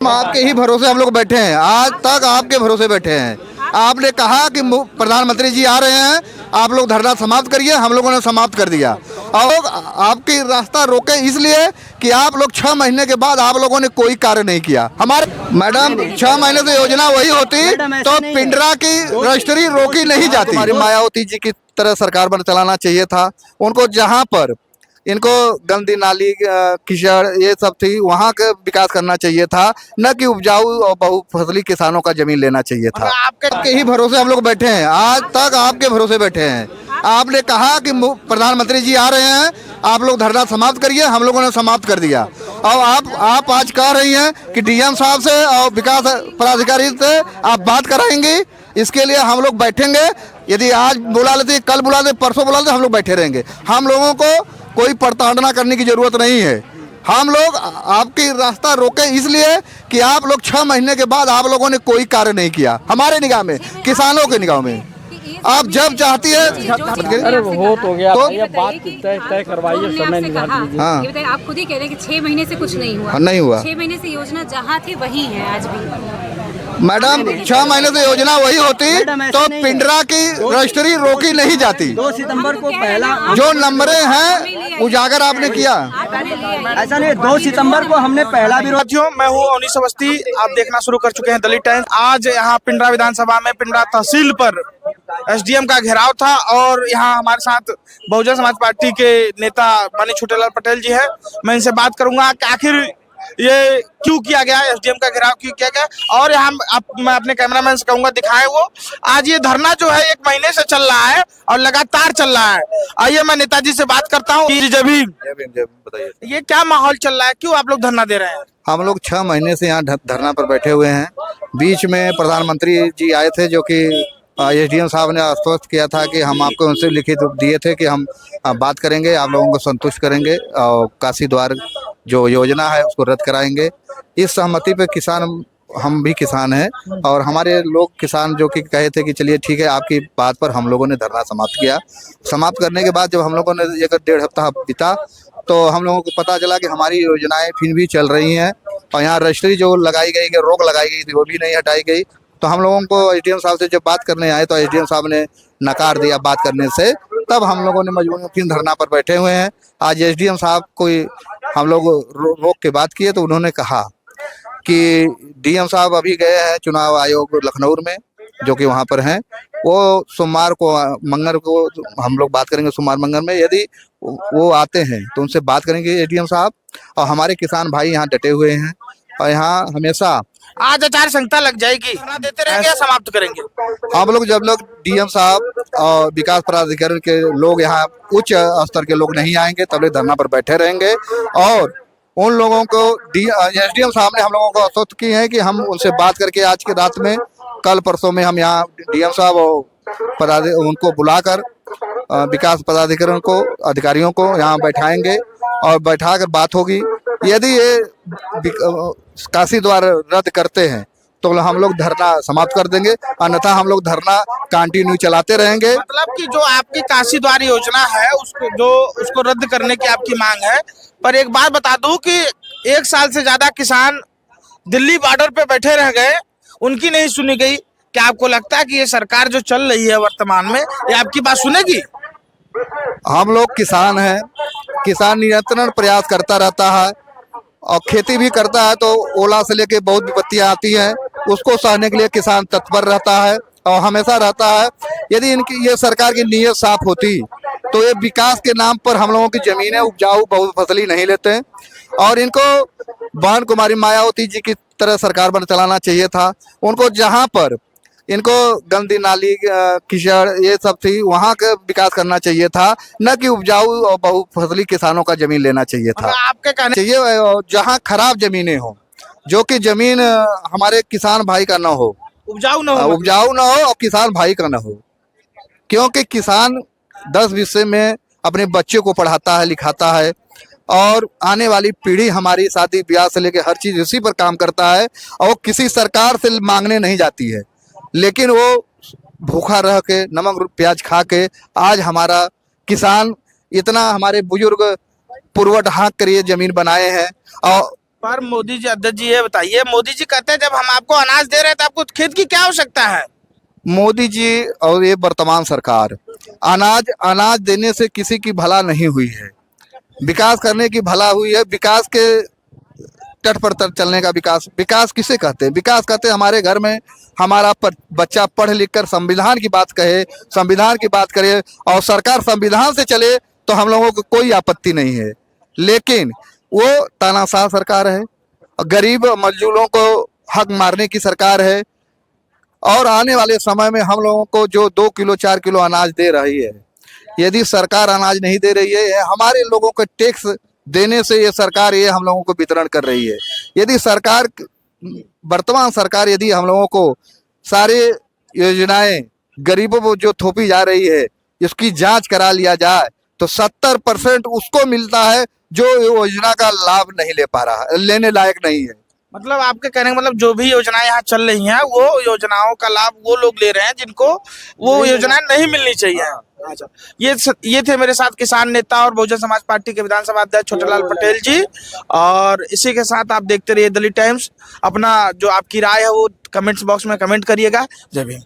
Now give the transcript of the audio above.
हम आपके ही भरोसे हम लोग बैठे हैं, आज तक आपके भरोसे बैठे हैं। आपने कहा कि प्रधानमंत्री जी आ रहे हैं, आप लोग धरना समाप्त करिए, हम लोगों ने समाप्त कर दिया। और आपकी रास्ता रोके इसलिए कि आप लोग 6 महीने के बाद आप लोगों ने कोई कार्य नहीं किया। हमारे मैडम 6 महीने से योजना वही होती तो पिंडरा की रजिस्ट्री रोकी नहीं जाती। हमारी मायावती जी की तरह सरकार बन चलाना चाहिए था। उनको जहाँ पर इनको गंदी नाली कीचड़ ये सब थी वहाँ का विकास करना चाहिए था, न कि उपजाऊ और बहुफसली किसानों का जमीन लेना चाहिए था। आपके ही भरोसे हम लोग बैठे हैं, आज तक आपके भरोसे बैठे हैं। आपने कहा कि प्रधानमंत्री जी आ रहे हैं, आप लोग धरना समाप्त करिए, हम लोगों ने समाप्त कर दिया। और आप आज कह रही हैं कि डीएम साहब से और विकास पदाधिकारी से आप बात कराएंगे। इसके लिए हम लोग बैठेंगे। यदि आज बुला लेते, कल बुला लेते, परसों बुला लेते, हम लोग बैठे रहेंगे। हम लोगों को कोई प्रताड़ना करने की जरूरत नहीं है। हम लोग आपकी रास्ता रोके इसलिए कि आप लोग 6 महीने के बाद आप लोगों ने कोई कार्य नहीं किया। हमारे निगाह में, किसानों के निगाह में आप जब चाहती है अरे वो तो गया तो ये बात तय करवाइए, समय निकाल लीजिए। हाँ। ये बताइए, आप खुद ही कह रहे हैं कि 6 महीने से कुछ नहीं हुआ। नहीं हुआ। 6 महीने से योजना जहाँ थी वही है आज भी। मैडम 6 महीने से योजना वही होती तो पिंडरा की रजिस्ट्री रोकी नहीं जाती। 2 सितंबर को पहला जो नंबरें हैं उजागर आपने किया। ऐसा नहीं, 2 सितंबर को हमने पहला विरोध। साथियों, मैं हूँ अवनीश अवस्थी। आप देखना शुरू कर चुके हैं दलित टाइम्स। आज यहाँ पिंडरा विधानसभा में पिंडरा तहसील पर एसडीएम का घेराव था और यहाँ हमारे साथ बहुजन समाज पार्टी के नेता माननीय छोटेलाल पटेल जी है। मैं इनसे बात करूंगा कि आखिर ये क्यों किया गया, एसडीएम का घेराव क्यों किया गया। और यहाँ मैं अपने कैमरामैन से कहूंगा दिखाएं वो। आज ये धरना जो है 1 महीने से चल रहा है और लगातार चल रहा है। आइए मैं नेताजी से बात करता हूँ। बताइए ये क्या माहौल चल रहा है, क्यों आप लोग धरना दे रहे हैं? हम लोग 6 महीने से यहाँ धरना पर बैठे हुए हैं। बीच में प्रधानमंत्री जी आए थे, जो कि एसडीएम साहब ने आश्वस्त किया था कि हम आपको उनसे लिखित दिए थे कि हम बात करेंगे, आप लोगों को संतुष्ट करेंगे और काशी द्वार जो योजना है उसको रद्द कराएंगे। इस सहमति पे किसान, हम भी किसान हैं और हमारे लोग किसान जो कि कहे थे कि चलिए ठीक है, आपकी बात पर हम लोगों ने धरना समाप्त किया। समाप्त करने के बाद जब हम लोगों ने एक 1.5 हफ्ता बीता तो हम लोगों को पता चला कि हमारी योजनाएं फिर भी चल रही हैं और यहाँ रजिस्ट्री जो लगाई गई, रोक लगाई गई थी, वो भी नहीं हटाई गई। तो हम लोगों को एसडीएम साहब से जब बात करने आए तो एसडीएम साहब ने नकार दिया बात करने से। तब हम लोगों ने मजबूरन फिर धरना पर बैठे हुए हैं। आज एसडीएम साहब को हम लोग रोक के बात किए तो उन्होंने कहा कि डीएम साहब अभी गए हैं चुनाव आयोग लखनऊ में, जो कि वहाँ पर हैं। वो सोमवार को, मंगल को हम लोग बात करेंगे, सोमवार मंगल में यदि वो आते हैं तो उनसे बात करेंगे एसडीएम साहब। और हमारे किसान भाई यहाँ डटे हुए हैं और यहाँ हमेशा आज आचार संहिता लग जाएगी, धरना देते रहेंगे या समाप्त करेंगे? हम लोग जब लोग डीएम साहब और विकास पदाधिकारी के लोग यहाँ उच्च स्तर के लोग नहीं आएंगे तब लोग धरना पर बैठे रहेंगे। और उन लोगों को एसडीएम साहब ने हम लोगों को आश्वस्त की है कि हम उनसे बात करके आज की रात में, कल परसों में हम यहाँ डीएम साहब और उनको बुलाकर विकास पदाधिकारियों को, अधिकारियों को यहाँ बैठाएंगे और बैठाकर बात होगी। यदि ये काशी द्वार रद्द करते हैं तो हम लोग धरना समाप्त कर देंगे, अन्यथा हम लोग धरना कंटिन्यू चलाते रहेंगे। मतलब कि जो आपकी काशी द्वार योजना है उसको रद्द करने की आपकी मांग है। पर एक बात बता दूं कि 1 साल से ज्यादा किसान दिल्ली बॉर्डर पे बैठे रह गए, उनकी नहीं सुनी गई। क्या आपको लगता है कि ये सरकार जो चल रही है वर्तमान में, ये आपकी बात सुनेगी? हम लोग किसान हैं, किसान निरंतर प्रयास करता रहता है और खेती भी करता है। तो ओला से लेके बहुत विपत्तियां आती हैं, उसको सहने के लिए किसान तत्पर रहता है और हमेशा रहता है। यदि इनकी ये सरकार की नीयत साफ होती तो ये विकास के नाम पर हम लोगों की जमीनें उपजाऊ बहुफसली नहीं लेते हैं। और इनको बहन कुमारी मायावती जी की तरह सरकार बन चलाना चाहिए था। उनको जहाँ पर इनको गंदी नाली कीचड़ ये सब थी वहाँ का विकास करना चाहिए था, न कि उपजाऊ और बहुफसली किसानों का जमीन लेना चाहिए था। आपके कहने चाहिए जहाँ खराब जमीनें हो, जो कि जमीन हमारे किसान भाई का न हो, उपजाऊ न हो और किसान भाई का न हो। क्योंकि किसान 10-20 में अपने बच्चे को पढ़ाता है, लिखाता है और आने वाली पीढ़ी हमारी शादी ब्याह से लेकर हर चीज इसी पर काम करता है और वो किसी सरकार से मांगने नहीं जाती है। लेकिन वो भूखा रह के, नमक प्याज खा के आज हमारा किसान इतना, हमारे बुजुर्ग पुरवट हाँक कर ये जमीन बनाए हैं और पर मोदी जी, अध्यक्ष जी ये बताइए, मोदी जी कहते हैं जब हम आपको अनाज दे रहे हैं तो आपको खेत की क्या आवश्यकता है? मोदी जी और ये वर्तमान सरकार अनाज देने से किसी की भला नहीं हुई है, विकास करने की भला हुई है। विकास के तट पर चलने का विकास किसे कहते हैं? विकास कहते हैं हमारे घर में हमारा बच्चा पढ़ लिख कर संविधान की बात कहे, संविधान की बात करे और सरकार संविधान से चले तो हम लोगों को कोई आपत्ति नहीं है। लेकिन वो तानाशाह सरकार है, गरीब मजदूरों को हक मारने की सरकार है और आने वाले समय में हम लोगों को जो 2 किलो 4 किलो अनाज दे रही है, यदि सरकार अनाज नहीं दे रही है, हमारे लोगों को टैक्स देने से ये सरकार ये हम लोगों को वितरण कर रही है। यदि सरकार, वर्तमान सरकार यदि हम लोगों को सारे योजनाएं गरीबों को जो थोपी जा रही है इसकी जांच करा लिया जाए तो 70% उसको मिलता है जो योजना का लाभ नहीं ले पा रहा, लेने लायक नहीं है। मतलब आपके कहने का मतलब जो भी योजनाएं यहाँ चल रही हैं वो योजनाओं का लाभ वो लोग ले रहे हैं जिनको वो योजनाएं नहीं मिलनी चाहिए। अच्छा, ये थे मेरे साथ किसान नेता और बहुजन समाज पार्टी के विधानसभा अध्यक्ष छोटेलाल पटेल जी। और इसी के साथ आप देखते रहिए दिल्ली टाइम्स। अपना जो आपकी राय है वो कमेंट्स बॉक्स में कमेंट करिएगा। जय भीम।